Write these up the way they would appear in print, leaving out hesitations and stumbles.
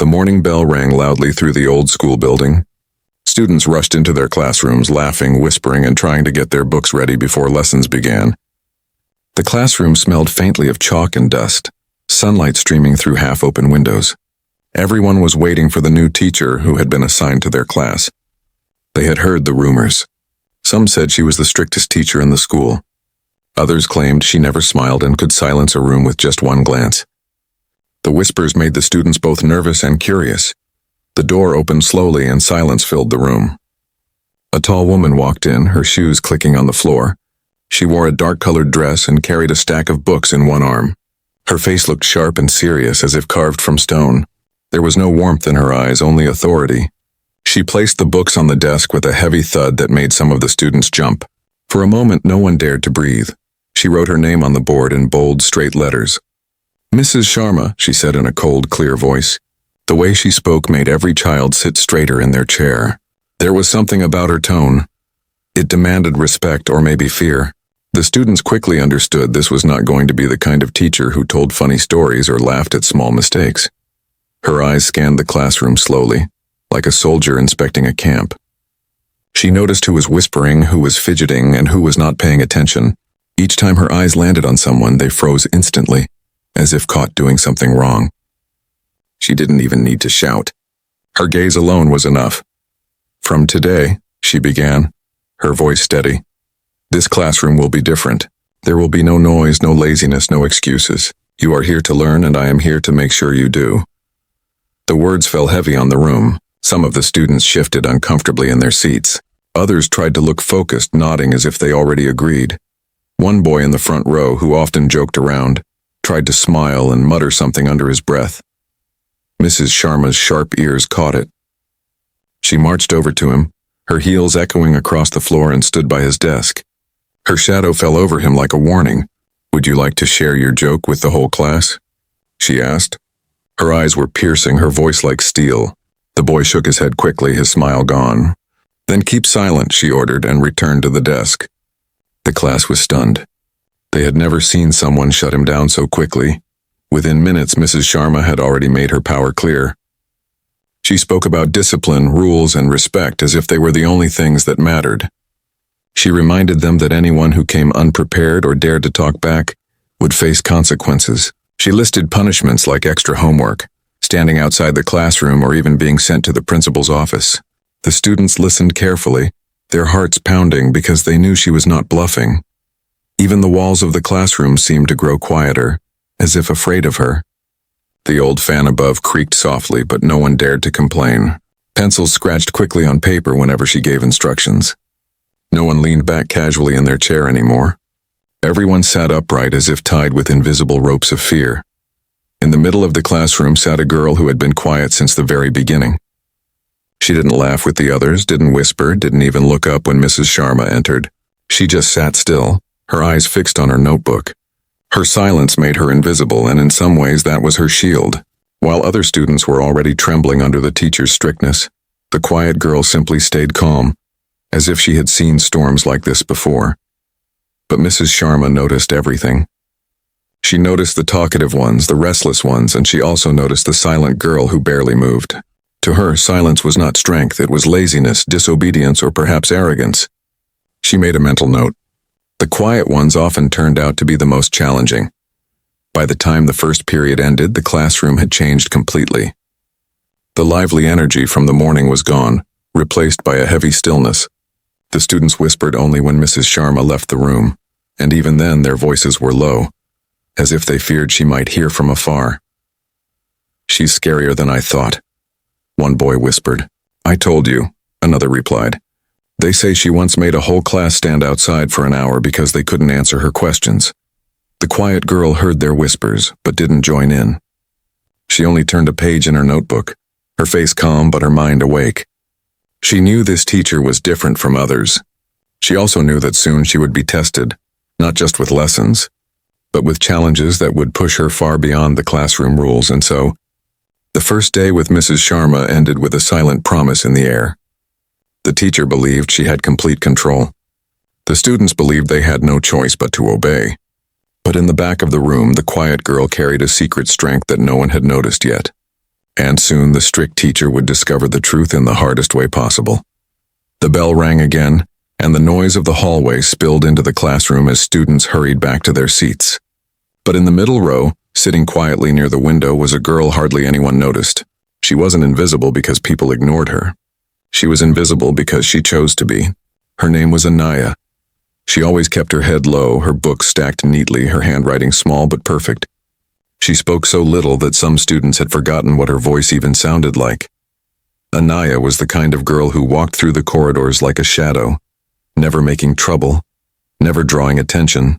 The morning bell rang loudly through the old school building. Students rushed into their classrooms, laughing, whispering, and trying to get their books ready before lessons began. The classroom smelled faintly of chalk and dust, sunlight streaming through half-open windows. Everyone was waiting for the new teacher who had been assigned to their class. They had heard the rumors. Some said she was the strictest teacher in the school. Others claimed she never smiled and could silence a room with just one glance. The whispers made the students both nervous and curious. The door opened slowly and silence filled the room. A tall woman walked in, her shoes clicking on the floor. She wore a dark-colored dress and carried a stack of books in one arm. Her face looked sharp and serious, as if carved from stone. There was no warmth in her eyes, only authority. She placed the books on the desk with a heavy thud that made some of the students jump. For a moment, no one dared to breathe. She wrote her name on the board in bold, straight letters. "Mrs. Sharma," she said in a cold, clear voice. The way she spoke made every child sit straighter in their chair. There was something about her tone. It demanded respect or maybe fear. The students quickly understood this was not going to be the kind of teacher who told funny stories or laughed at small mistakes. Her eyes scanned the classroom slowly, like a soldier inspecting a camp. She noticed who was whispering, who was fidgeting, and who was not paying attention. Each time her eyes landed on someone, they froze instantly, as if caught doing something wrong. She didn't even need to shout. Her gaze alone was enough. "From today," she began, her voice steady, "this classroom will be different. There will be no noise, no laziness, no excuses. You are here to learn, and I am here to make sure you do." The words fell heavy on the room. Some of the students shifted uncomfortably in their seats. Others tried to look focused, nodding as if they already agreed. One boy in the front row, who often joked around, tried to smile and mutter something under his breath. Mrs. Sharma's sharp ears caught it. She marched over to him, her heels echoing across the floor, and stood by his desk. Her shadow fell over him like a warning. "Would you like to share your joke with the whole class?" she asked. Her eyes were piercing, her voice like steel. The boy shook his head quickly, his smile gone. "Then keep silent," she ordered, and returned to the desk. The class was stunned. They had never seen someone shut him down so quickly. Within minutes, Mrs. Sharma had already made her power clear. She spoke about discipline, rules, and respect as if they were the only things that mattered. She reminded them that anyone who came unprepared or dared to talk back would face consequences. She listed punishments like extra homework, standing outside the classroom, or even being sent to the principal's office. The students listened carefully, their hearts pounding because they knew she was not bluffing. Even the walls of the classroom seemed to grow quieter, as if afraid of her. The old fan above creaked softly, but no one dared to complain. Pencils scratched quickly on paper whenever she gave instructions. No one leaned back casually in their chair anymore. Everyone sat upright as if tied with invisible ropes of fear. In the middle of the classroom sat a girl who had been quiet since the very beginning. She didn't laugh with the others, didn't whisper, didn't even look up when Mrs. Sharma entered. She just sat still, her eyes fixed on her notebook. Her silence made her invisible, and in some ways that was her shield. While other students were already trembling under the teacher's strictness, the quiet girl simply stayed calm, as if she had seen storms like this before. But Mrs. Sharma noticed everything. She noticed the talkative ones, the restless ones, and she also noticed the silent girl who barely moved. To her, silence was not strength, it was laziness, disobedience, or perhaps arrogance. She made a mental note. The quiet ones often turned out to be the most challenging. By the time the first period ended, the classroom had changed completely. The lively energy from the morning was gone, replaced by a heavy stillness. The students whispered only when Mrs. Sharma left the room, and even then their voices were low, as if they feared she might hear from afar. "She's scarier than I thought," one boy whispered. "I told you," another replied. "They say she once made a whole class stand outside for an hour because they couldn't answer her questions." The quiet girl heard their whispers, but didn't join in. She only turned a page in her notebook, her face calm but her mind awake. She knew this teacher was different from others. She also knew that soon she would be tested, not just with lessons, but with challenges that would push her far beyond the classroom rules. And so, the first day with Mrs. Sharma ended with a silent promise in the air. The teacher believed she had complete control. The students believed they had no choice but to obey. But in the back of the room, the quiet girl carried a secret strength that no one had noticed yet. And soon the strict teacher would discover the truth in the hardest way possible. The bell rang again, and the noise of the hallway spilled into the classroom as students hurried back to their seats. But in the middle row, sitting quietly near the window, was a girl hardly anyone noticed. She wasn't invisible because people ignored her. She was invisible because she chose to be. Her name was Anaya. She always kept her head low, her books stacked neatly, her handwriting small but perfect. She spoke so little that some students had forgotten what her voice even sounded like. Anaya was the kind of girl who walked through the corridors like a shadow, never making trouble, never drawing attention.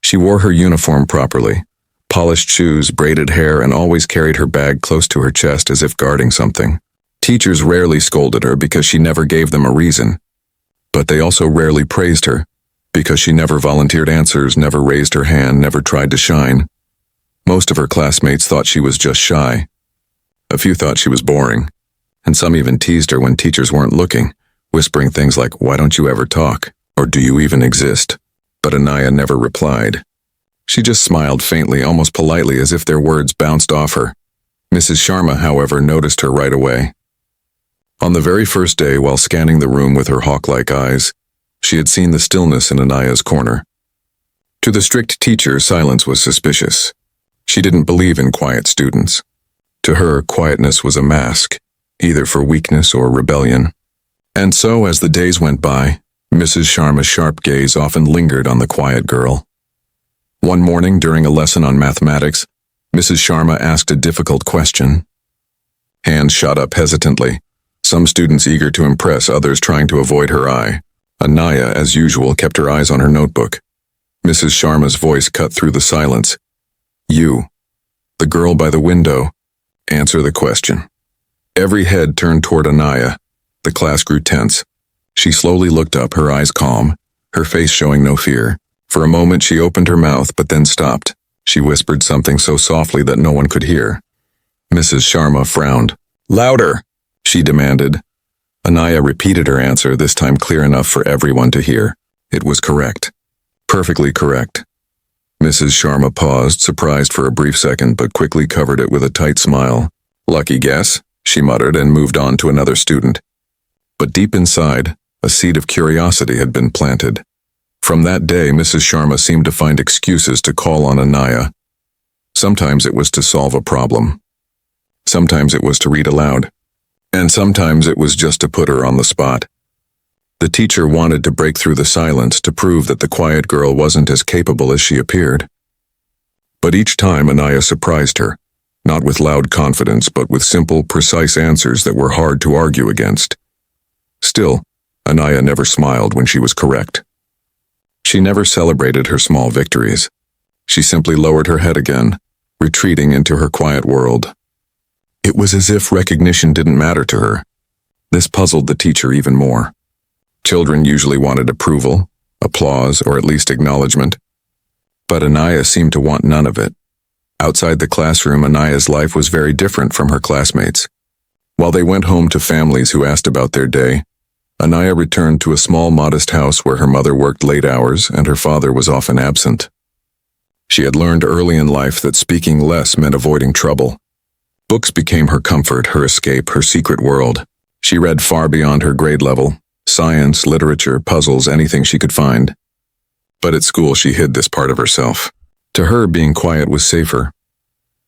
She wore her uniform properly, polished shoes, braided hair, and always carried her bag close to her chest as if guarding something. Teachers rarely scolded her because she never gave them a reason. But they also rarely praised her, because she never volunteered answers, never raised her hand, never tried to shine. Most of her classmates thought she was just shy. A few thought she was boring, and some even teased her when teachers weren't looking, whispering things like, "Why don't you ever talk?" or "Do you even exist?" But Anaya never replied. She just smiled faintly, almost politely, as if their words bounced off her. Mrs. Sharma, however, noticed her right away. On the very first day, while scanning the room with her hawk-like eyes, she had seen the stillness in Anaya's corner. To the strict teacher, silence was suspicious. She didn't believe in quiet students. To her, quietness was a mask, either for weakness or rebellion. And so, as the days went by, Mrs. Sharma's sharp gaze often lingered on the quiet girl. One morning, during a lesson on mathematics, Mrs. Sharma asked a difficult question. Hands shot up hesitantly, some students eager to impress, others trying to avoid her eye. Anaya, as usual, kept her eyes on her notebook. Mrs. Sharma's voice cut through the silence. "You, the girl by the window, answer the question." Every head turned toward Anaya. The class grew tense. She slowly looked up, her eyes calm, her face showing no fear. For a moment she opened her mouth, but then stopped. She whispered something so softly that no one could hear. Mrs. Sharma frowned. "Louder!" she demanded. Anaya repeated her answer, this time clear enough for everyone to hear. It was correct. Perfectly correct. Mrs. Sharma paused, surprised for a brief second, but quickly covered it with a tight smile. "Lucky guess," she muttered and moved on to another student. But deep inside, a seed of curiosity had been planted. From that day, Mrs. Sharma seemed to find excuses to call on Anaya. Sometimes it was to solve a problem. Sometimes it was to read aloud. And sometimes it was just to put her on the spot. The teacher wanted to break through the silence to prove that the quiet girl wasn't as capable as she appeared. But each time Anaya surprised her, not with loud confidence, but with simple, precise answers that were hard to argue against. Still, Anaya never smiled when she was correct. She never celebrated her small victories. She simply lowered her head again, retreating into her quiet world. It was as if recognition didn't matter to her. This puzzled the teacher even more. Children usually wanted approval, applause, or at least acknowledgement. But Anaya seemed to want none of it. Outside the classroom, Anaya's life was very different from her classmates. While they went home to families who asked about their day, Anaya returned to a small, modest house where her mother worked late hours and her father was often absent. She had learned early in life that speaking less meant avoiding trouble. Books became her comfort, her escape, her secret world. She read far beyond her grade level, science, literature, puzzles, anything she could find. But at school she hid this part of herself. To her, being quiet was safer.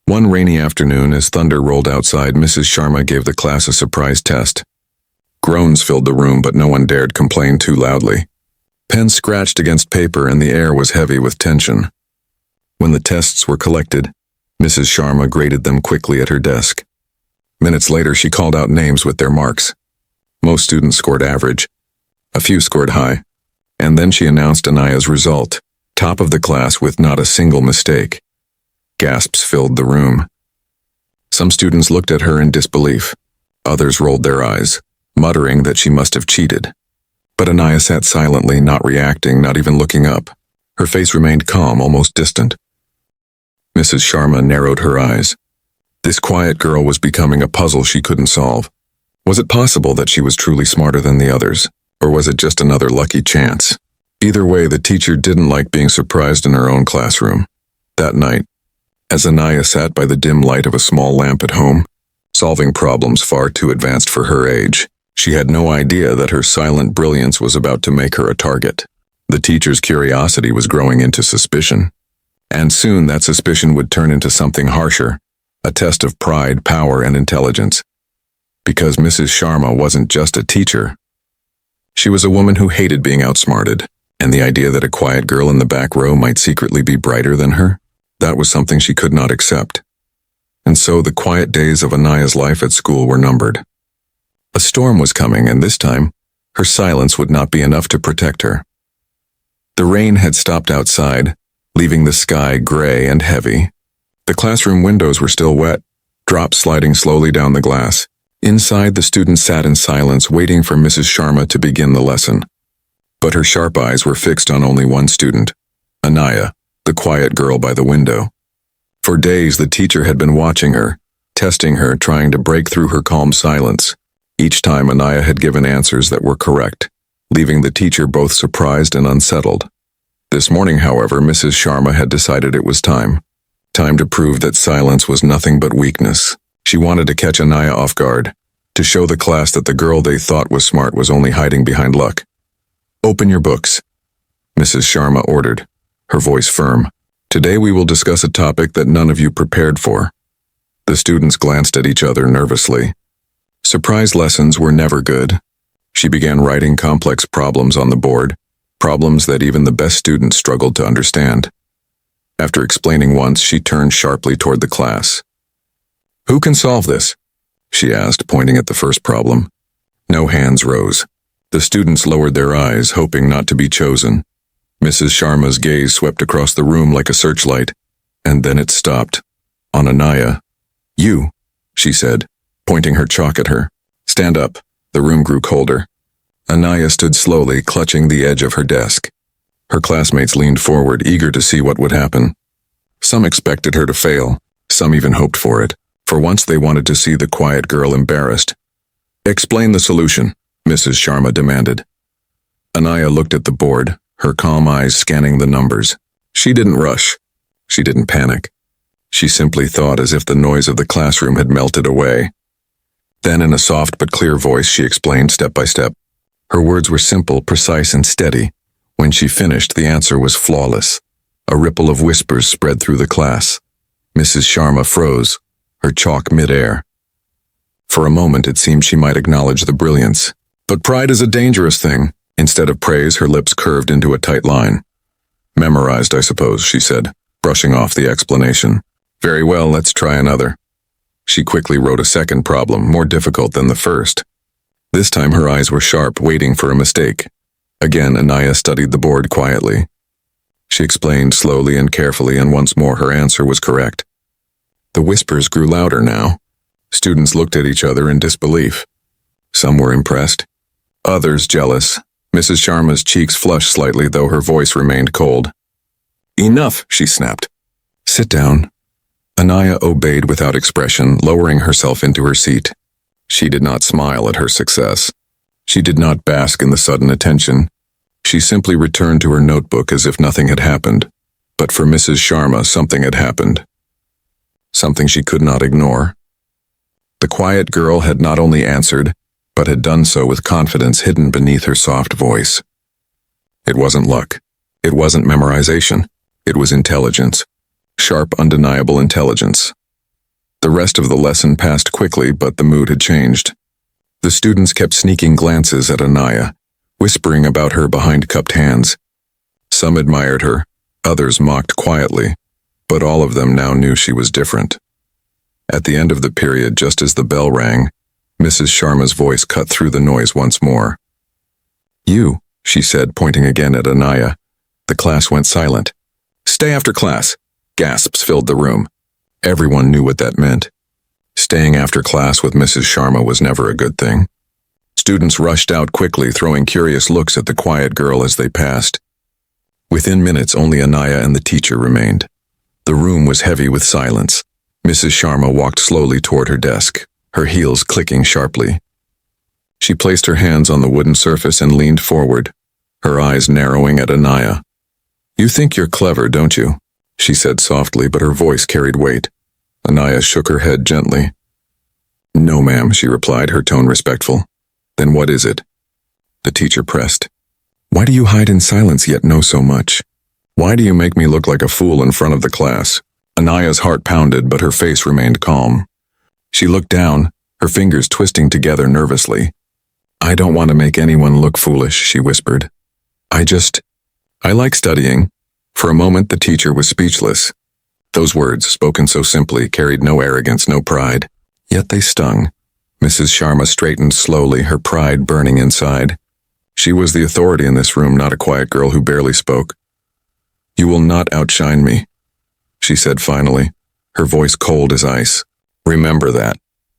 One rainy afternoon, as thunder rolled outside, Mrs. Sharma gave the class a surprise test. Groans filled the room, but no one dared complain too loudly. Pens scratched against paper and the air was heavy with tension. When the tests were collected, Mrs. Sharma graded them quickly at her desk. Minutes later, she called out names with their marks. Most students scored average. A few scored high. And then she announced Anaya's result, top of the class with not a single mistake. Gasps filled the room. Some students looked at her in disbelief. Others rolled their eyes, muttering that she must have cheated. But Anaya sat silently, not reacting, not even looking up. Her face remained calm, almost distant. Mrs. Sharma narrowed her eyes. This quiet girl was becoming a puzzle she couldn't solve. Was it possible that she was truly smarter than the others, or was it just another lucky chance? Either way, the teacher didn't like being surprised in her own classroom. That night, as Anaya sat by the dim light of a small lamp at home, solving problems far too advanced for her age. She had no idea that her silent brilliance was about to make her a target. The teacher's curiosity was growing into suspicion. And soon that suspicion would turn into something harsher, a test of pride, power, and intelligence. Because Mrs. Sharma wasn't just a teacher. She was a woman who hated being outsmarted, and the idea that a quiet girl in the back row might secretly be brighter than her, that was something she could not accept. And so the quiet days of Anaya's life at school were numbered. A storm was coming, and this time, her silence would not be enough to protect her. The rain had stopped outside, leaving the sky gray and heavy. The classroom windows were still wet, drops sliding slowly down the glass. Inside, the students sat in silence, waiting for Mrs. Sharma to begin the lesson. But her sharp eyes were fixed on only one student, Anaya, the quiet girl by the window. For days, the teacher had been watching her, testing her, trying to break through her calm silence. Each time, Anaya had given answers that were correct, leaving the teacher both surprised and unsettled. This morning, however, Mrs. Sharma had decided it was time. Time to prove that silence was nothing but weakness. She wanted to catch Anaya off guard, to show the class that the girl they thought was smart was only hiding behind luck. "Open your books," Mrs. Sharma ordered, her voice firm. "Today we will discuss a topic that none of you prepared for." The students glanced at each other nervously. Surprise lessons were never good. She began writing complex problems on the board, problems that even the best students struggled to understand. After explaining once, she turned sharply toward the class. "Who can solve this?" she asked, pointing at the first problem. No hands rose. The students lowered their eyes, hoping not to be chosen. Mrs. Sharma's gaze swept across the room like a searchlight, and then it stopped. On Anaya. "You," she said, pointing her chalk at her. "Stand up." The room grew colder. Anaya stood slowly, clutching the edge of her desk. Her classmates leaned forward, eager to see what would happen. Some expected her to fail. Some even hoped for it. For once they wanted to see the quiet girl embarrassed. "Explain the solution," Mrs. Sharma demanded. Anaya looked at the board, her calm eyes scanning the numbers. She didn't rush. She didn't panic. She simply thought as if the noise of the classroom had melted away. Then in a soft but clear voice she explained step by step. Her words were simple, precise, and steady. When she finished, the answer was flawless. A ripple of whispers spread through the class. Mrs. Sharma froze, her chalk mid-air. For a moment it seemed she might acknowledge the brilliance. But pride is a dangerous thing. Instead of praise, her lips curved into a tight line. "Memorized, I suppose," she said, brushing off the explanation. "Very well, let's try another." She quickly wrote a second problem, more difficult than the first. This time her eyes were sharp, waiting for a mistake. Again, Anaya studied the board quietly. She explained slowly and carefully, and once more her answer was correct. The whispers grew louder now. Students looked at each other in disbelief. Some were impressed, others jealous. Mrs. Sharma's cheeks flushed slightly, though her voice remained cold. "Enough," she snapped. "Sit down." Anaya obeyed without expression, lowering herself into her seat. She did not smile at her success. She did not bask in the sudden attention. She simply returned to her notebook as if nothing had happened. But for Mrs. Sharma, something had happened. Something she could not ignore. The quiet girl had not only answered, but had done so with confidence hidden beneath her soft voice. It wasn't luck. It wasn't memorization. It was intelligence. Sharp, undeniable intelligence. The rest of the lesson passed quickly, but the mood had changed. The students kept sneaking glances at Anaya, whispering about her behind cupped hands. Some admired her, others mocked quietly, but all of them now knew she was different. At the end of the period, just as the bell rang, Mrs. Sharma's voice cut through the noise once more. "You," she said, pointing again at Anaya. The class went silent. "Stay after class." Gasps filled the room. Everyone knew what that meant. Staying after class with Mrs. Sharma was never a good thing. Students rushed out quickly, throwing curious looks at the quiet girl as they passed. Within minutes, only Anaya and the teacher remained. The room was heavy with silence. Mrs. Sharma walked slowly toward her desk, her heels clicking sharply. She placed her hands on the wooden surface and leaned forward, her eyes narrowing at Anaya. "You think you're clever, don't you?" she said softly, but her voice carried weight. Anaya shook her head gently. No, ma'am, she replied, her tone respectful. Then what is it? The teacher pressed. Why do you hide in silence yet know so much? Why do you make me look like a fool in front of the class? Anaya's heart pounded, but her face remained calm. She looked down, her fingers twisting together nervously. I don't want to make anyone look foolish, she whispered. I like studying. For a moment, the teacher was speechless. Those words, spoken so simply, carried no arrogance, no pride. Yet they stung. Mrs. Sharma straightened slowly, her pride burning inside. She was the authority in this room, not a quiet girl who barely spoke. You will not outshine me, she said finally, her voice cold as ice. Remember that.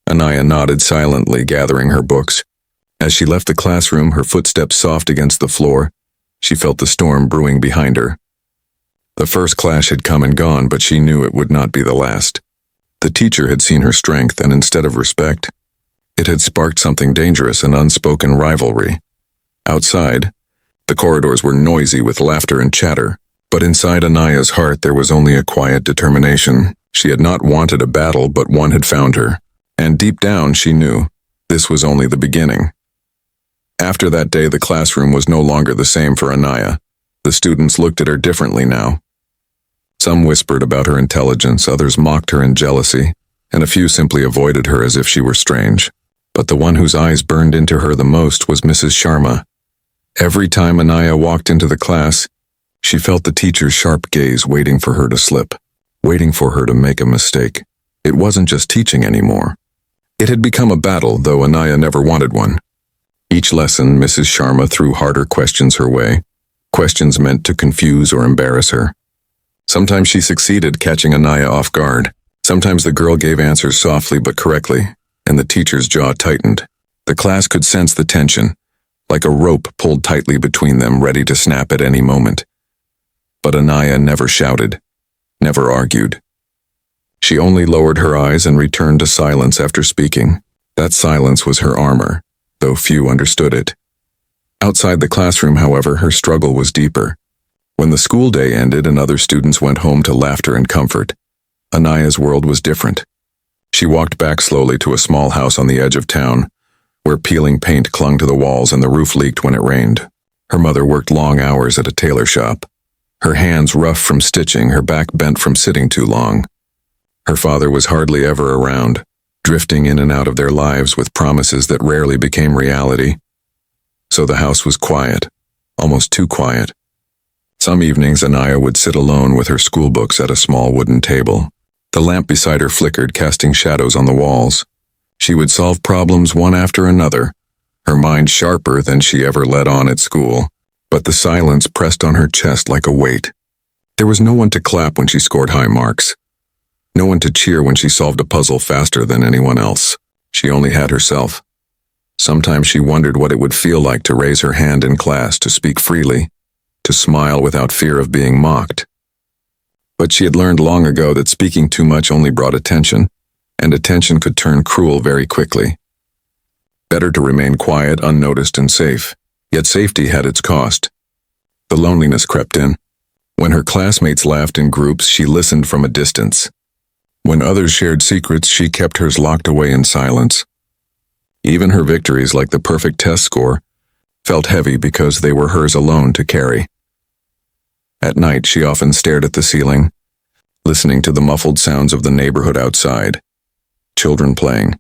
Anaya nodded silently, gathering her books. As she left the classroom, her footsteps soft against the floor, she felt the storm brewing behind her. The first clash had come and gone, but she knew it would not be the last. The teacher had seen her strength, and instead of respect, it had sparked something dangerous, an unspoken rivalry. Outside, the corridors were noisy with laughter and chatter, but inside Anaya's heart there was only a quiet determination. She had not wanted a battle, but one had found her, and deep down she knew this was only the beginning. After that day, the classroom was no longer the same for Anaya. The students looked at her differently now. Some whispered about her intelligence, others mocked her in jealousy, and a few simply avoided her as if she were strange. But the one whose eyes burned into her the most was Mrs. Sharma. Every time Anaya walked into the class, she felt the teacher's sharp gaze waiting for her to slip, waiting for her to make a mistake. It wasn't just teaching anymore. It had become a battle, though Anaya never wanted one. Each lesson, Mrs. Sharma threw harder questions her way, questions meant to confuse or embarrass her. Sometimes she succeeded, catching Anaya off guard. Sometimes the girl gave answers softly but correctly, and the teacher's jaw tightened. The class could sense the tension, like a rope pulled tightly between them, ready to snap at any moment. But Anaya never shouted, never argued. She only lowered her eyes and returned to silence after speaking. That silence was her armor, though few understood it. Outside the classroom, however, her struggle was deeper. When the school day ended and other students went home to laughter and comfort, Anaya's world was different. She walked back slowly to a small house on the edge of town, where peeling paint clung to the walls and the roof leaked when it rained. Her mother worked long hours at a tailor shop, her hands rough from stitching, her back bent from sitting too long. Her father was hardly ever around, drifting in and out of their lives with promises that rarely became reality. So the house was quiet, almost too quiet. Some evenings Anaya would sit alone with her school books at a small wooden table. The lamp beside her flickered, casting shadows on the walls. She would solve problems one after another, her mind sharper than she ever let on at school, but the silence pressed on her chest like a weight. There was no one to clap when she scored high marks, no one to cheer when she solved a puzzle faster than anyone else. She only had herself. Sometimes she wondered what it would feel like to raise her hand in class, to speak freely, to smile without fear of being mocked. But she had learned long ago that speaking too much only brought attention, and attention could turn cruel very quickly. Better to remain quiet, unnoticed, and safe. Yet safety had its cost. The loneliness crept in. When her classmates laughed in groups, she listened from a distance. When others shared secrets, she kept hers locked away in silence. Even her victories, like the perfect test score, felt heavy because they were hers alone to carry. At night, she often stared at the ceiling, listening to the muffled sounds of the neighborhood outside. Children playing,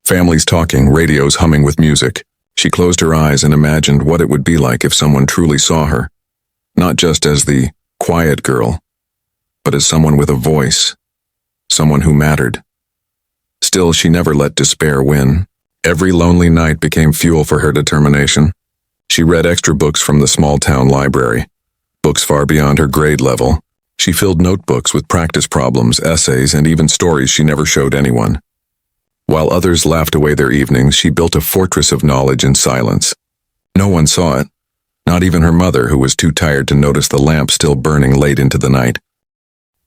families talking, radios humming with music. She closed her eyes and imagined what it would be like if someone truly saw her, not just as the quiet girl, but as someone with a voice, someone who mattered. Still, she never let despair win. Every lonely night became fuel for her determination. She read extra books from the small-town library, books far beyond her grade level. She filled notebooks with practice problems, essays, and even stories she never showed anyone. While others laughed away their evenings, she built a fortress of knowledge in silence. No one saw it, not even her mother, who was too tired to notice the lamp still burning late into the night.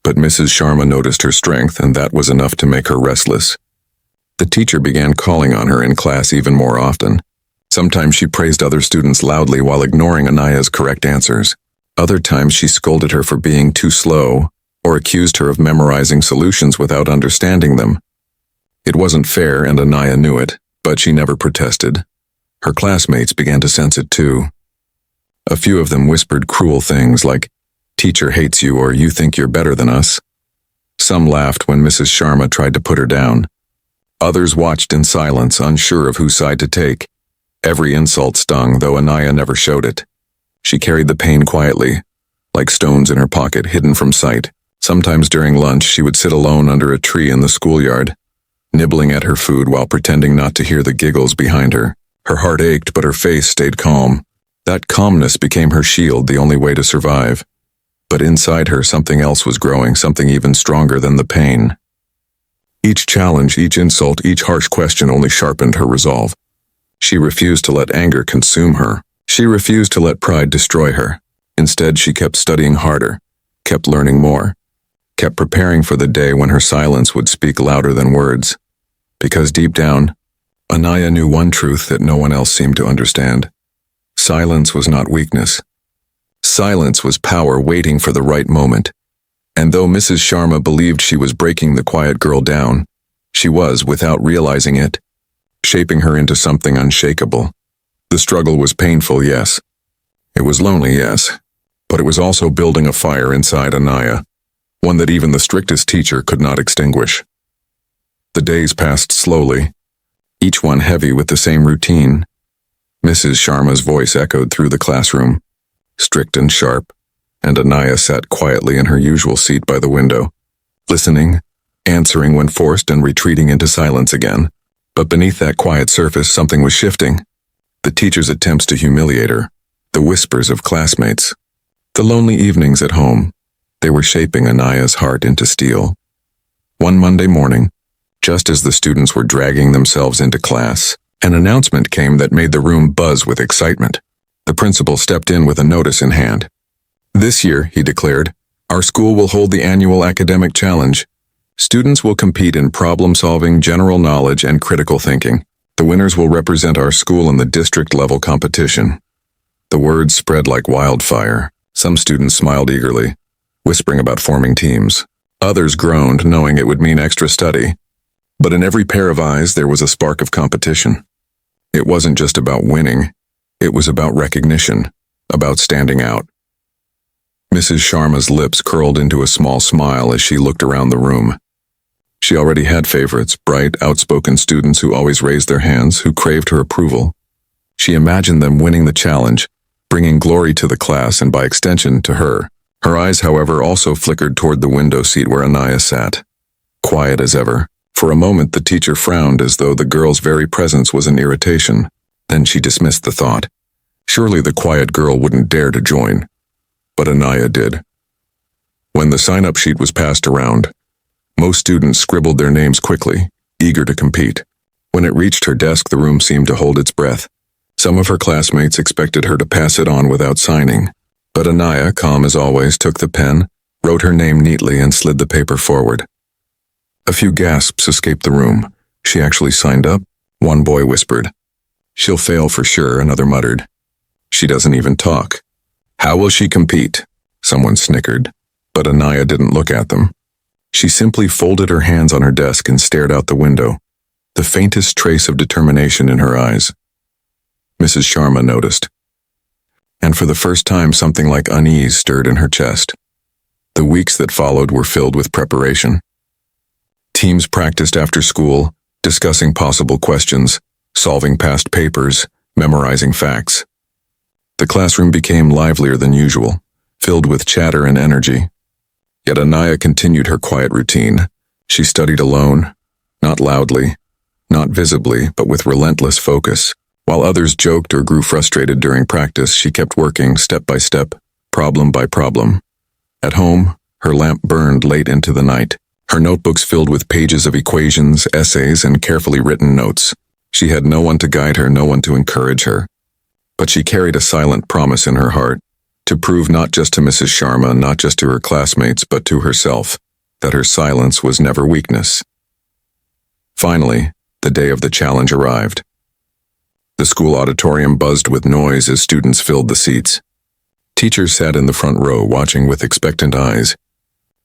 But Mrs. Sharma noticed her strength, and that was enough to make her restless. The teacher began calling on her in class even more often. Sometimes she praised other students loudly while ignoring Anaya's correct answers. Other times she scolded her for being too slow, or accused her of memorizing solutions without understanding them. It wasn't fair and Anaya knew it, but she never protested. Her classmates began to sense it too. A few of them whispered cruel things like, "Teacher hates you," or "You think you're better than us." Some laughed when Mrs. Sharma tried to put her down. Others watched in silence, unsure of whose side to take. Every insult stung, though Anaya never showed it. She carried the pain quietly, like stones in her pocket, hidden from sight. Sometimes during lunch, she would sit alone under a tree in the schoolyard, nibbling at her food while pretending not to hear the giggles behind her. Her heart ached, but her face stayed calm. That calmness became her shield, the only way to survive. But inside her, something else was growing, something even stronger than the pain. Each challenge, each insult, each harsh question only sharpened her resolve. She refused to let anger consume her. She refused to let pride destroy her. Instead, she kept studying harder, kept learning more, kept preparing for the day when her silence would speak louder than words. Because deep down, Anaya knew one truth that no one else seemed to understand. Silence was not weakness. Silence was power waiting for the right moment. And though Mrs. Sharma believed she was breaking the quiet girl down, she was, without realizing it, shaping her into something unshakable. The struggle was painful, yes. It was lonely, yes. But it was also building a fire inside Anaya, one that even the strictest teacher could not extinguish. The days passed slowly, each one heavy with the same routine. Mrs. Sharma's voice echoed through the classroom, strict and sharp, and Anaya sat quietly in her usual seat by the window, listening, answering when forced, and retreating into silence again. But beneath that quiet surface, something was shifting. The teacher's attempts to humiliate her, the whispers of classmates, the lonely evenings at home, they were shaping Anaya's heart into steel. One Monday morning, just as the students were dragging themselves into class, an announcement came that made the room buzz with excitement. The principal stepped in with a notice in hand. "This year," he declared, "our school will hold the annual academic challenge. Students will compete in problem-solving, general knowledge, and critical thinking. The winners will represent our school in the district-level competition." The words spread like wildfire. Some students smiled eagerly, whispering about forming teams. Others groaned, knowing it would mean extra study. But in every pair of eyes, there was a spark of competition. It wasn't just about winning. It was about recognition, about standing out. Mrs. Sharma's lips curled into a small smile as she looked around the room. She already had favorites, bright, outspoken students who always raised their hands, who craved her approval. She imagined them winning the challenge, bringing glory to the class and by extension to her. Her eyes, however, also flickered toward the window seat where Anaya sat, quiet as ever. For a moment, the teacher frowned as though the girl's very presence was an irritation. Then she dismissed the thought. Surely the quiet girl wouldn't dare to join. But Anaya did. When the sign-up sheet was passed around, most students scribbled their names quickly, eager to compete. When it reached her desk, the room seemed to hold its breath. Some of her classmates expected her to pass it on without signing. But Anaya, calm as always, took the pen, wrote her name neatly, and slid the paper forward. A few gasps escaped the room. She actually signed up? One boy whispered. "She'll fail for sure," another muttered. "She doesn't even talk." "How will she compete?" Someone snickered. But Anaya didn't look at them. She simply folded her hands on her desk and stared out the window, the faintest trace of determination in her eyes. Mrs. Sharma noticed. And for the first time, something like unease stirred in her chest. The weeks that followed were filled with preparation. Teams practiced after school, discussing possible questions, solving past papers, memorizing facts. The classroom became livelier than usual, filled with chatter and energy. Yet Anaya continued her quiet routine. She studied alone, not loudly, not visibly, but with relentless focus. While others joked or grew frustrated during practice, she kept working step by step, problem by problem. At home, her lamp burned late into the night, her notebooks filled with pages of equations, essays, and carefully written notes. She had no one to guide her, no one to encourage her. But she carried a silent promise in her heart, to prove not just to Mrs. Sharma, not just to her classmates, but to herself, that her silence was never weakness. Finally, the day of the challenge arrived. The school auditorium buzzed with noise as students filled the seats. Teachers sat in the front row, watching with expectant eyes.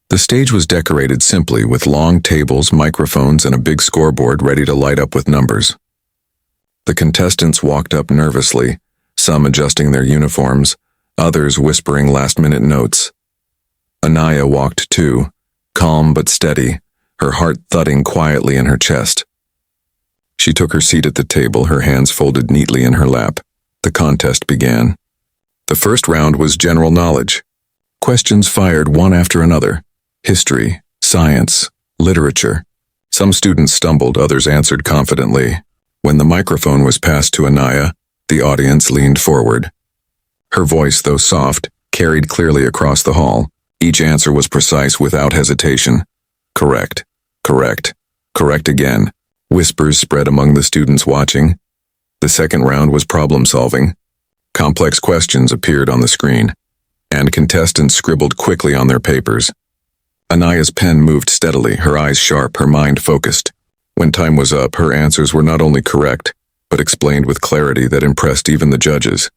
The stage was decorated simply with long tables, microphones, and a big scoreboard ready to light up with numbers. The contestants walked up nervously, some adjusting their uniforms, others whispering last-minute notes. Anaya walked too, calm but steady, her heart thudding quietly in her chest. She took her seat at the table, her hands folded neatly in her lap. The contest began. The first round was general knowledge. Questions fired one after another. History, science, literature. Some students stumbled, others answered confidently. When the microphone was passed to Anaya, the audience leaned forward. Her voice, though soft, carried clearly across the hall. Each answer was precise without hesitation. Correct, correct, correct again. Whispers spread among the students watching. The second round was problem-solving. Complex questions appeared on the screen, and contestants scribbled quickly on their papers. Anaya's pen moved steadily, her eyes sharp, her mind focused. When time was up, her answers were not only correct, but explained with clarity that impressed even the judges.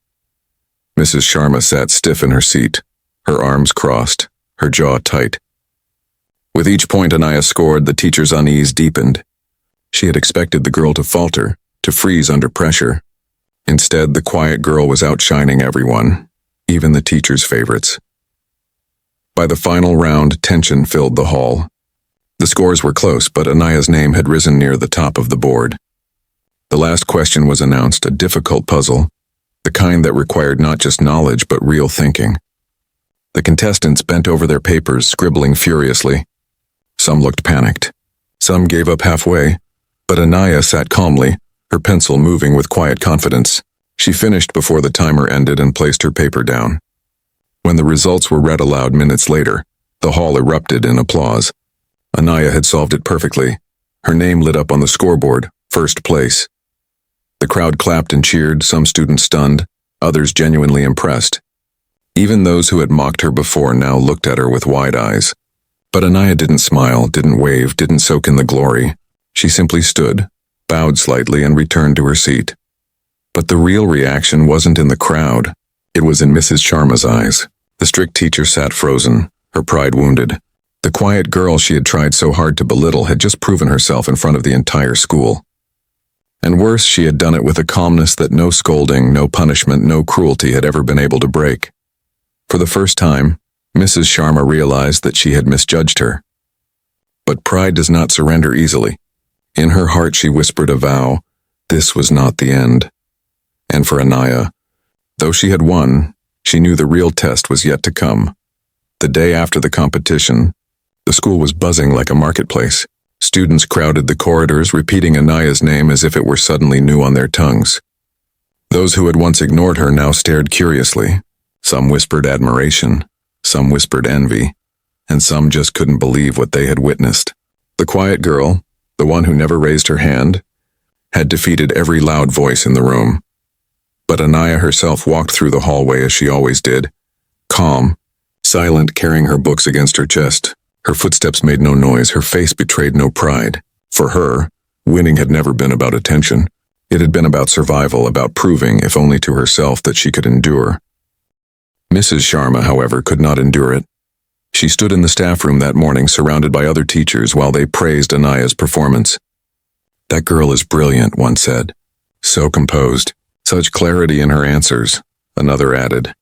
Mrs. Sharma sat stiff in her seat, her arms crossed, her jaw tight. With each point Anaya scored, the teacher's unease deepened. She had expected the girl to falter, to freeze under pressure. Instead, the quiet girl was outshining everyone, even the teacher's favorites. By the final round, tension filled the hall. The scores were close, but Anaya's name had risen near the top of the board. The last question was announced, a difficult puzzle, the kind that required not just knowledge but real thinking. The contestants bent over their papers, scribbling furiously. Some looked panicked. Some gave up halfway, but Anaya sat calmly, her pencil moving with quiet confidence. She finished before the timer ended and placed her paper down. When the results were read aloud minutes later, the hall erupted in applause. Anaya had solved it perfectly. Her name lit up on the scoreboard, first place. The crowd clapped and cheered, some students stunned, others genuinely impressed. Even those who had mocked her before now looked at her with wide eyes. But Anaya didn't smile, didn't wave, didn't soak in the glory. She simply stood, bowed slightly, and returned to her seat. But the real reaction wasn't in the crowd. It was in Mrs. Sharma's eyes. The strict teacher sat frozen, her pride wounded. The quiet girl she had tried so hard to belittle had just proven herself in front of the entire school. And worse, she had done it with a calmness that no scolding, no punishment, no cruelty had ever been able to break. For the first time, Mrs. Sharma realized that she had misjudged her. But pride does not surrender easily. In her heart she whispered a vow, this was not the end. And for Anaya, though she had won, she knew the real test was yet to come. The day after the competition, the school was buzzing like a marketplace. Students crowded the corridors, repeating Anaya's name as if it were suddenly new on their tongues. Those who had once ignored her now stared curiously. Some whispered admiration, some whispered envy, and some just couldn't believe what they had witnessed. The quiet girl, the one who never raised her hand, had defeated every loud voice in the room. But Anaya herself walked through the hallway as she always did, calm, silent, carrying her books against her chest. Her footsteps made no noise, her face betrayed no pride. For her, winning had never been about attention. It had been about survival, about proving, if only to herself, that she could endure. Mrs. Sharma, however, could not endure it. She stood in the staff room that morning, surrounded by other teachers, while they praised Anaya's performance. That girl is brilliant, one said. So composed, such clarity in her answers, another added.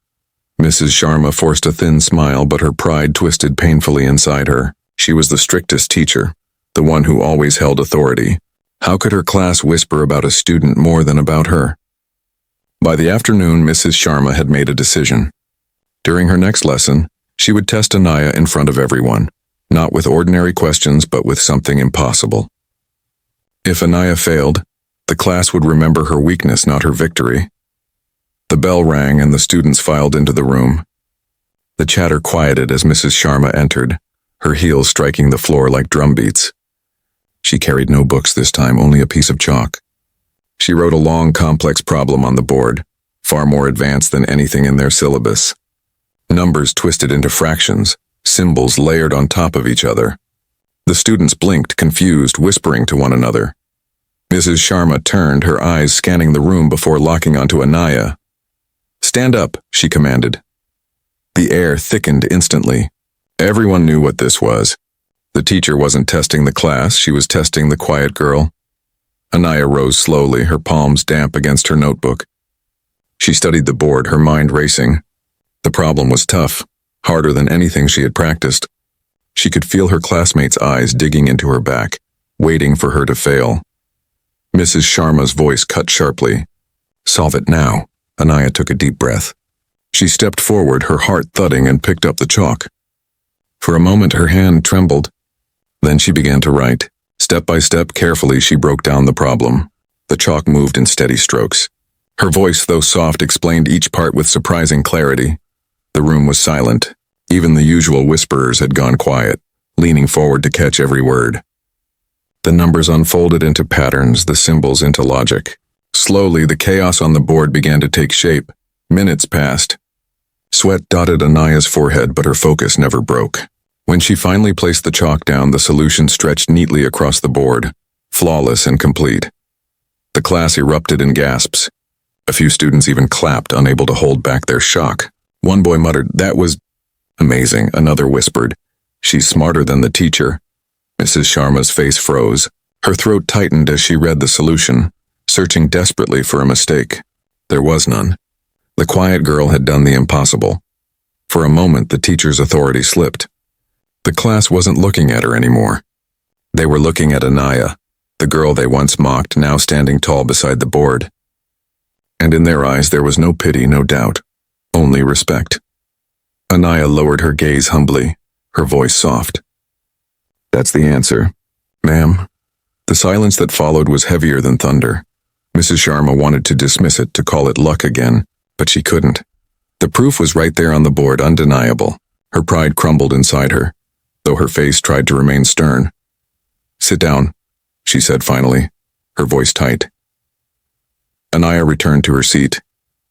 Mrs. Sharma forced a thin smile, but her pride twisted painfully inside her. She was the strictest teacher, the one who always held authority. How could her class whisper about a student more than about her? By the afternoon, Mrs. Sharma had made a decision. During her next lesson, she would test Anaya in front of everyone, not with ordinary questions, but with something impossible. If Anaya failed, the class would remember her weakness, not her victory. The bell rang and the students filed into the room. The chatter quieted as Mrs. Sharma entered, her heels striking the floor like drumbeats. She carried no books this time, only a piece of chalk. She wrote a long, complex problem on the board, far more advanced than anything in their syllabus. Numbers twisted into fractions, symbols layered on top of each other. The students blinked, confused, whispering to one another. Mrs. Sharma turned, her eyes scanning the room before locking onto Anaya. "Stand up," she commanded. The air thickened instantly. Everyone knew what this was. The teacher wasn't testing the class, she was testing the quiet girl. Anaya rose slowly, her palms damp against her notebook. She studied the board, her mind racing. The problem was tough, harder than anything she had practiced. She could feel her classmates' eyes digging into her back, waiting for her to fail. Mrs. Sharma's voice cut sharply. "Solve it now." Anaya took a deep breath. She stepped forward, her heart thudding, and picked up the chalk. For a moment her hand trembled. Then she began to write. Step by step, carefully, she broke down the problem. The chalk moved in steady strokes. Her voice, though soft, explained each part with surprising clarity. The room was silent. Even the usual whisperers had gone quiet, leaning forward to catch every word. The numbers unfolded into patterns, the symbols into logic. Slowly, the chaos on the board began to take shape. Minutes passed. Sweat dotted Anaya's forehead, but her focus never broke. When she finally placed the chalk down, the solution stretched neatly across the board, flawless and complete. The class erupted in gasps. A few students even clapped, unable to hold back their shock. One boy muttered, "That was amazing." Another whispered, "She's smarter than the teacher." Mrs. Sharma's face froze. Her throat tightened as she read the solution, searching desperately for a mistake. There was none. The quiet girl had done the impossible. For a moment, the teacher's authority slipped. The class wasn't looking at her anymore. They were looking at Anaya, the girl they once mocked, now standing tall beside the board. And in their eyes there was no pity, no doubt, only respect. Anaya lowered her gaze humbly, her voice soft. "That's the answer, ma'am." The silence that followed was heavier than thunder. Mrs. Sharma wanted to dismiss it, to call it luck again, but she couldn't. The proof was right there on the board, undeniable. Her pride crumbled inside her, though her face tried to remain stern. "Sit down," she said finally, her voice tight. Anaya returned to her seat,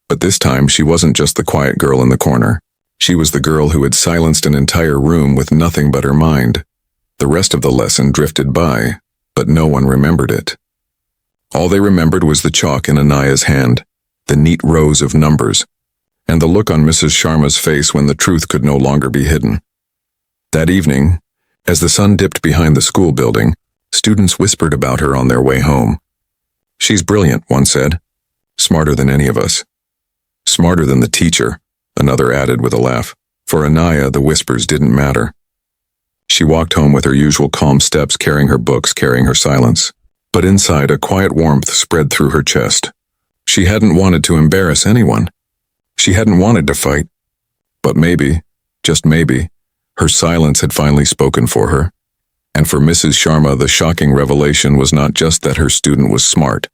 but this time she wasn't just the quiet girl in the corner. She was the girl who had silenced an entire room with nothing but her mind. The rest of the lesson drifted by, but no one remembered it. All they remembered was the chalk in Anaya's hand, the neat rows of numbers, and the look on Mrs. Sharma's face when the truth could no longer be hidden. That evening, as the sun dipped behind the school building, students whispered about her on their way home. "She's brilliant," one said. "Smarter than any of us." "Smarter than the teacher," another added with a laugh. For Anaya, the whispers didn't matter. She walked home with her usual calm steps, carrying her books, carrying her silence. But inside, a quiet warmth spread through her chest. She hadn't wanted to embarrass anyone. She hadn't wanted to fight. But maybe, just maybe, her silence had finally spoken for her. And for Mrs. Sharma, the shocking revelation was not just that her student was smart.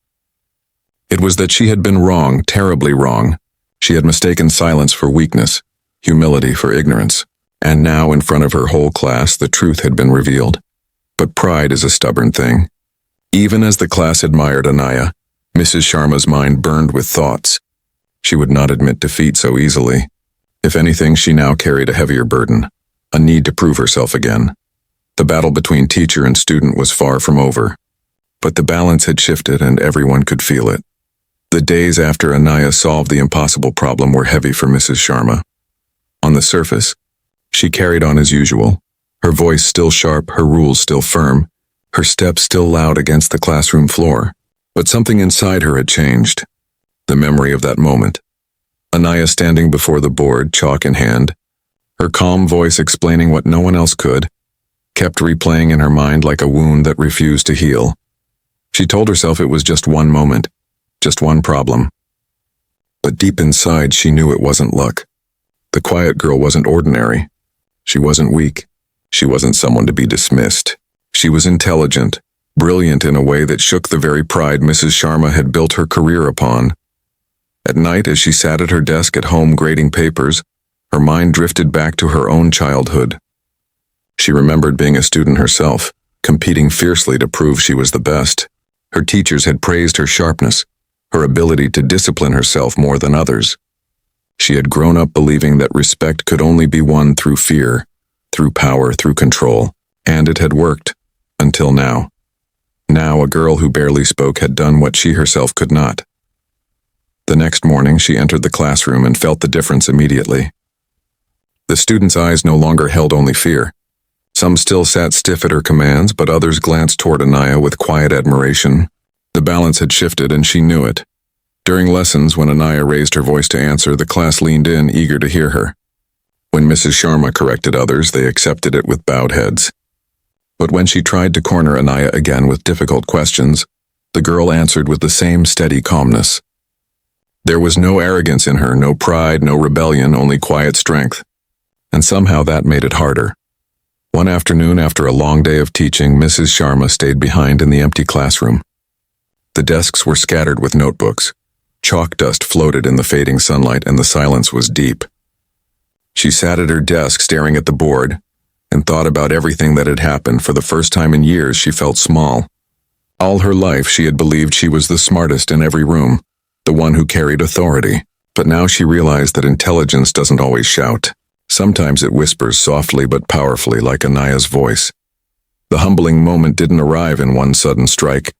It was that she had been wrong, terribly wrong. She had mistaken silence for weakness, humility for ignorance. And now, in front of her whole class, the truth had been revealed. But pride is a stubborn thing. Even as the class admired Anaya, Mrs. Sharma's mind burned with thoughts. She would not admit defeat so easily. If anything, she now carried a heavier burden, a need to prove herself again. The battle between teacher and student was far from over. But the balance had shifted and everyone could feel it. The days after Anaya solved the impossible problem were heavy for Mrs. Sharma. On the surface, she carried on as usual, her voice still sharp, her rules still firm, her steps still loud against the classroom floor. But something inside her had changed. The memory of that moment. Anaya standing before the board, chalk in hand, her calm voice explaining what no one else could, kept replaying in her mind like a wound that refused to heal. She told herself it was just one moment, just one problem. But deep inside, she knew it wasn't luck. The quiet girl wasn't ordinary. She wasn't weak. She wasn't someone to be dismissed. She was intelligent, brilliant in a way that shook the very pride Mrs. Sharma had built her career upon. At night, as she sat at her desk at home grading papers, her mind drifted back to her own childhood. She remembered being a student herself, competing fiercely to prove she was the best. Her teachers had praised her sharpness, her ability to discipline herself more than others. She had grown up believing that respect could only be won through fear, through power, through control, and it had worked, until now. Now a girl who barely spoke had done what she herself could not. The next morning she entered the classroom and felt the difference immediately. The students' eyes no longer held only fear. Some still sat stiff at her commands, but others glanced toward Anaya with quiet admiration. The balance had shifted, and she knew it. During lessons, when Anaya raised her voice to answer, the class leaned in, eager to hear her. When Mrs. Sharma corrected others, they accepted it with bowed heads. But when she tried to corner Anaya again with difficult questions, the girl answered with the same steady calmness. There was no arrogance in her, no pride, no rebellion, only quiet strength. And somehow that made it harder. One afternoon, after a long day of teaching, Mrs. Sharma stayed behind in the empty classroom. The desks were scattered with notebooks. Chalk dust floated in the fading sunlight, and the silence was deep. She sat at her desk, staring at the board, and thought about everything that had happened. For the first time in years, she felt small. All her life, she had believed she was the smartest in every room, the one who carried authority. But now she realized that intelligence doesn't always shout. Sometimes it whispers softly but powerfully, like Anaya's voice. The humbling moment didn't arrive in one sudden strike.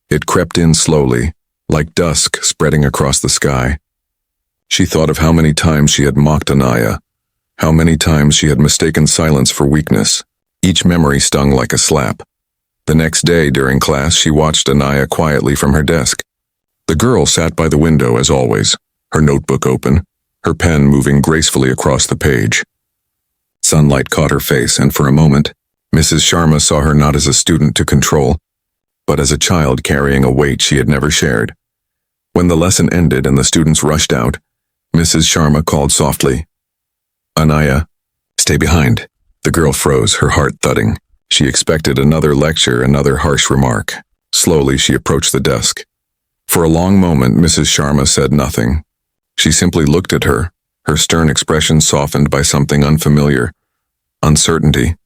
It crept in slowly, like dusk spreading across the sky. She thought of how many times she had mocked Anaya, how many times she had mistaken silence for weakness. Each memory stung like a slap. The next day, during class, she watched Anaya quietly from her desk. The girl sat by the window as always, her notebook open, her pen moving gracefully across the page. Sunlight caught her face, and for a moment, Mrs. Sharma saw her not as a student to control, but as a child carrying a weight she had never shared. When the lesson ended and the students rushed out, Mrs. Sharma called softly, "Anaya, stay behind." The girl froze, her heart thudding. She expected another lecture, another harsh remark. Slowly, she approached the desk. For a long moment, Mrs. Sharma said nothing. She simply looked at her, her stern expression softened by something unfamiliar, uncertainty.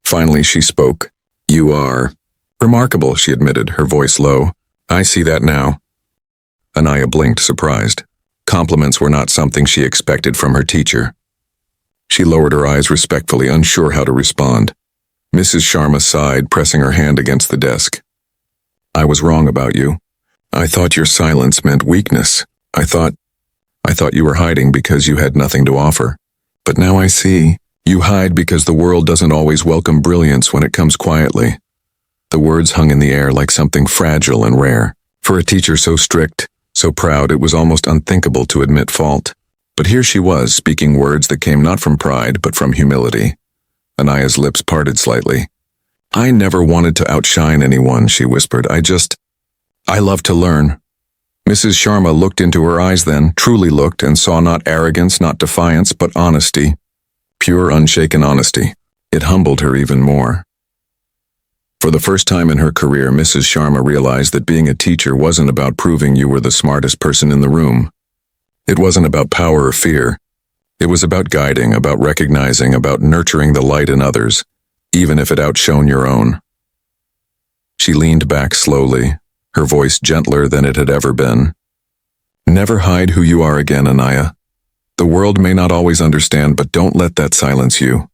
Finally, she spoke. "You are remarkable," she admitted, her voice low. "I see that now." Anaya blinked, surprised. Compliments were not something she expected from her teacher. She lowered her eyes respectfully, unsure how to respond. Mrs. Sharma sighed, pressing her hand against the desk. "I was wrong about you. I thought your silence meant weakness. I thought you were hiding because you had nothing to offer. But now I see. You hide because the world doesn't always welcome brilliance when it comes quietly." The words hung in the air like something fragile and rare. For a teacher so strict, so proud, it was almost unthinkable to admit fault. But here she was, speaking words that came not from pride, but from humility. Anaya's lips parted slightly. "I never wanted to outshine anyone," she whispered. I love to learn." Mrs. Sharma looked into her eyes then, truly looked, and saw not arrogance, not defiance, but honesty. Pure, unshaken honesty. It humbled her even more. For the first time in her career, Mrs. Sharma realized that being a teacher wasn't about proving you were the smartest person in the room. It wasn't about power or fear. It was about guiding, about recognizing, about nurturing the light in others, even if it outshone your own. She leaned back slowly, her voice gentler than it had ever been. "Never hide who you are again, Anaya. The world may not always understand, but don't let that silence you.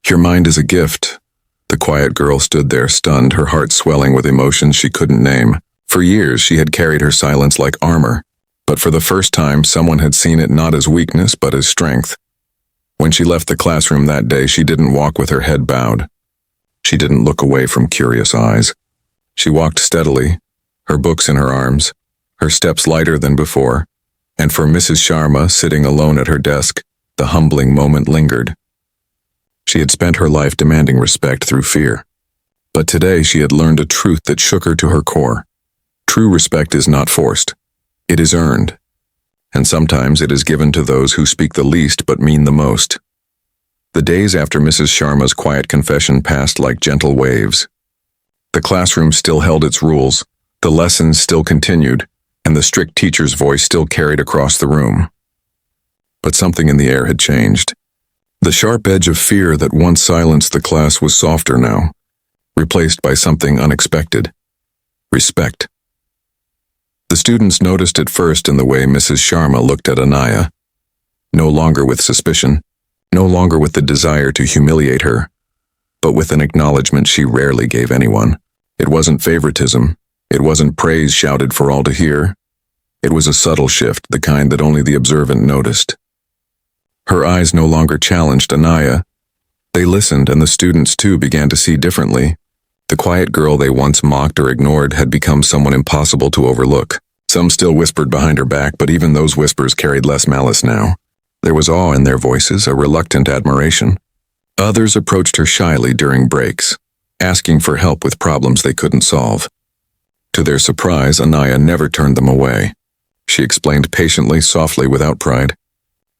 Your mind is a gift." The quiet girl stood there, stunned, her heart swelling with emotions she couldn't name. For years, she had carried her silence like armor, but for the first time, someone had seen it not as weakness, but as strength. When she left the classroom that day, she didn't walk with her head bowed. She didn't look away from curious eyes. She walked steadily, her books in her arms, her steps lighter than before, and for Mrs. Sharma, sitting alone at her desk, the humbling moment lingered. She had spent her life demanding respect through fear. But today she had learned a truth that shook her to her core. True respect is not forced. It is earned. And sometimes it is given to those who speak the least but mean the most. The days after Mrs. Sharma's quiet confession passed like gentle waves. The classroom still held its rules, the lessons still continued, and the strict teacher's voice still carried across the room. But something in the air had changed. The sharp edge of fear that once silenced the class was softer now, replaced by something unexpected. Respect. The students noticed it first in the way Mrs. Sharma looked at Anaya. No longer with suspicion, no longer with the desire to humiliate her, but with an acknowledgement she rarely gave anyone. It wasn't favoritism. It wasn't praise shouted for all to hear. It was a subtle shift, the kind that only the observant noticed. Her eyes no longer challenged Anaya. They listened, and the students too began to see differently. The quiet girl they once mocked or ignored had become someone impossible to overlook. Some still whispered behind her back, but even those whispers carried less malice now. There was awe in their voices, a reluctant admiration. Others approached her shyly during breaks, asking for help with problems they couldn't solve. To their surprise, Anaya never turned them away. She explained patiently, softly, without pride.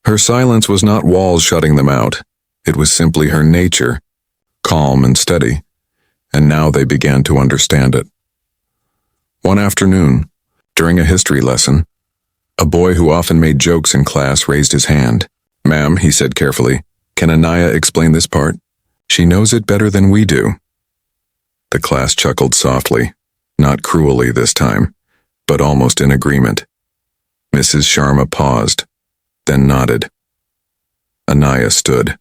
Her silence was not walls shutting them out. It was simply her nature, calm and steady, and now they began to understand it. One afternoon, during a history lesson, a boy who often made jokes in class raised his hand. "Ma'am," he said carefully, "can Anaya explain this part? She knows it better than we do." The class chuckled softly, not cruelly this time, but almost in agreement. Mrs. Sharma paused, then nodded. Anaya stood,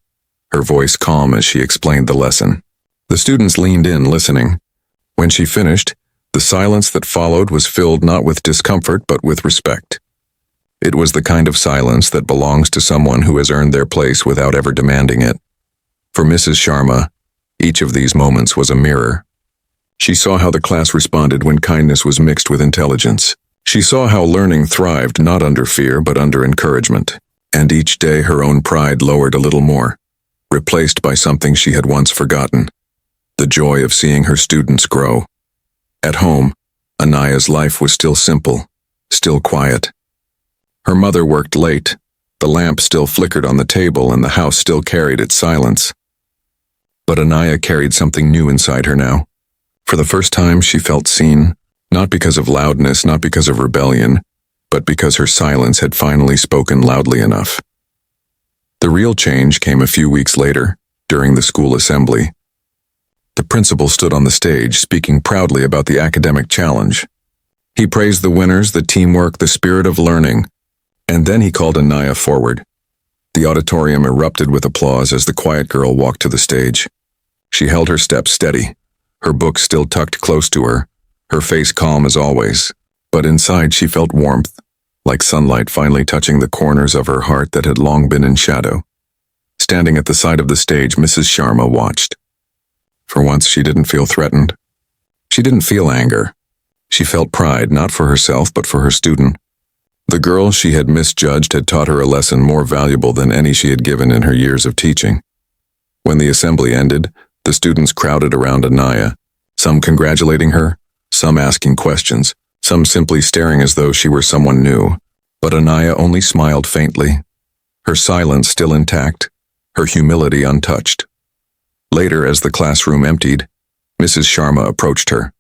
her voice calm as she explained the lesson. The students leaned in, listening. When she finished, the silence that followed was filled not with discomfort but with respect. It was the kind of silence that belongs to someone who has earned their place without ever demanding it. For Mrs. Sharma, each of these moments was a mirror. She saw how the class responded when kindness was mixed with intelligence. She saw how learning thrived not under fear but under encouragement. And each day her own pride lowered a little more, replaced by something she had once forgotten: the joy of seeing her students grow. At home, Anaya's life was still simple, still quiet. Her mother worked late, the lamp still flickered on the table, and the house still carried its silence. But Anaya carried something new inside her now. For the first time she felt seen, not because of loudness, not because of rebellion, but because her silence had finally spoken loudly enough. The real change came a few weeks later, during the school assembly. The principal stood on the stage, speaking proudly about the academic challenge. He praised the winners, the teamwork, the spirit of learning, and then he called Anaya forward. The auditorium erupted with applause as the quiet girl walked to the stage. She held her step steady, her book still tucked close to her face calm as always, but inside she felt warmth, like sunlight finally touching the corners of her heart that had long been in shadow. Standing at the side of the stage, Mrs. Sharma watched. For once she didn't feel threatened. She didn't feel anger. She felt pride, not for herself but for her student. The girl she had misjudged had taught her a lesson more valuable than any she had given in her years of teaching. When the assembly ended, the students crowded around Anaya, some congratulating her, some asking questions, some simply staring as though she were someone new. But Anaya only smiled faintly, her silence still intact, her humility untouched. Later, as the classroom emptied, Mrs. Sharma approached her.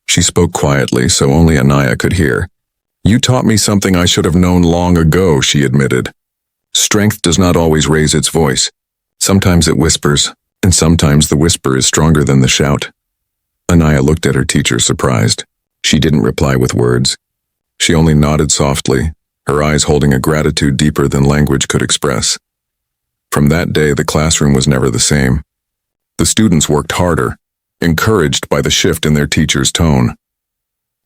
She spoke quietly so only Anaya could hear. "You taught me something I should have known long ago," she admitted. "Strength does not always raise its voice. Sometimes it whispers, and sometimes the whisper is stronger than the shout." Anaya looked at her teacher, surprised. She didn't reply with words. She only nodded softly, her eyes holding a gratitude deeper than language could express. From that day, the classroom was never the same. The students worked harder, encouraged by the shift in their teacher's tone.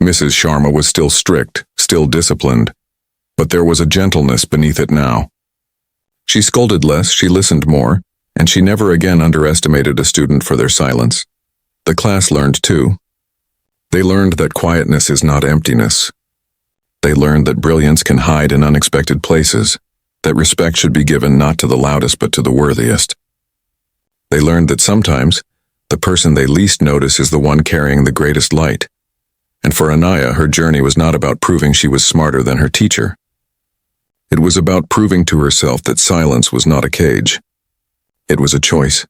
Mrs. Sharma was still strict, still disciplined, but there was a gentleness beneath it now. She scolded less, she listened more, and she never again underestimated a student for their silence. The class learned too. They learned that quietness is not emptiness. They learned that brilliance can hide in unexpected places, that respect should be given not to the loudest but to the worthiest. They learned that sometimes the person they least notice is the one carrying the greatest light. And for Anaya, her journey was not about proving she was smarter than her teacher. It was about proving to herself that silence was not a cage. It was a choice.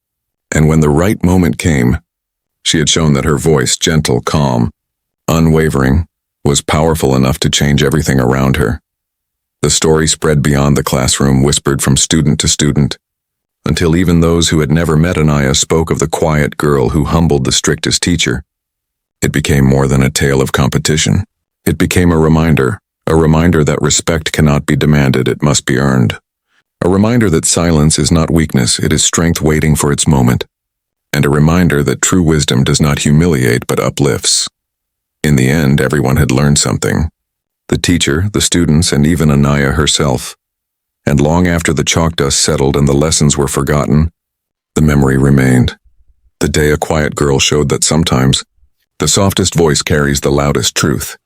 And when the right moment came, she had shown that her voice, gentle, calm, unwavering, was powerful enough to change everything around her. The story spread beyond the classroom, whispered from student to student, until even those who had never met Anaya spoke of the quiet girl who humbled the strictest teacher. It became more than a tale of competition. It became a reminder that respect cannot be demanded, it must be earned. A reminder that silence is not weakness, it is strength waiting for its moment. And a reminder that true wisdom does not humiliate but uplifts. In the end, everyone had learned something. The teacher, the students, and even Anaya herself. And long after the chalk dust settled and the lessons were forgotten, the memory remained. The day a quiet girl showed that sometimes the softest voice carries the loudest truth.